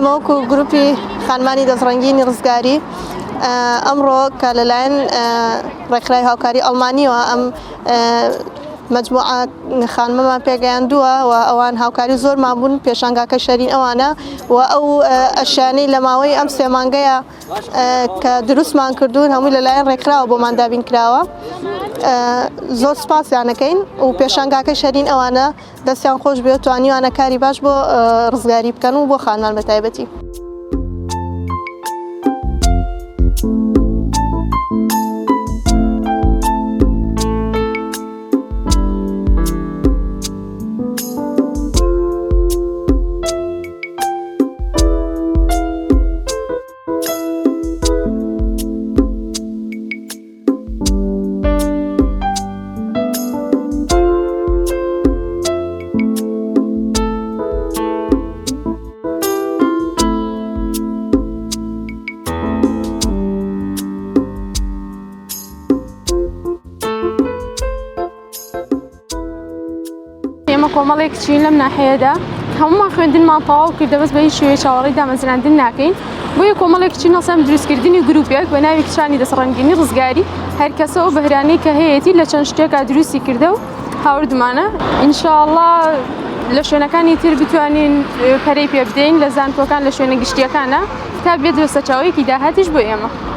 ئێمە وەکو گروپی خانمانی دەستڕەنگینی ڕزگاری ئەمڕۆ کە لەلایەن ڕێکخراوی هاوکاری ئەڵمانیەوە ئەم مجموعە خانمەمان پێگەیاندووە و ئەوان هاوکاری زۆرمان بوون پێشانگاکە شەرین ئەوانە و ئەو ئەشیانەی لە ماوەی ئەم سێ مانگەیە کە دروستمان کردوون هەمووی لەلایەن ڕێکخراوە بۆمان دابین کراوە. زۆر سپاسیانەکەین و پێشانگاکە شەرین ئەوانە دەستیان خۆش بێ توانیوانە کاری باش بۆ ڕزگاری بکەن و بۆ خانمان بە تایبەتی. ئێمە کۆمەڵێک چین لەم ناحەیەدا هەمومان خوێندنمان تەواو کردە بەس بە هیچ شێوەیە چاوەڕێی دامەزراندن ناکەین بۆیە کۆمەڵێک چین هەڵسەم دروستکردنی گروپێک بە ناوی کچانی دەستڕەنگینی ڕزگاری هەر کەسە و بەهرانەی کە هەیەی لە چەند شتێکا دروستی کردە و هاوردمانە ئینشاءڵڵا لە شوێنەکانی تر بتوانین پەرەی پێ بدەین لە زانکۆکان لە شوێنە گشتیەکانە تا بێت وەسەرچاوەیەکی داهاتیش بۆ ئێمە.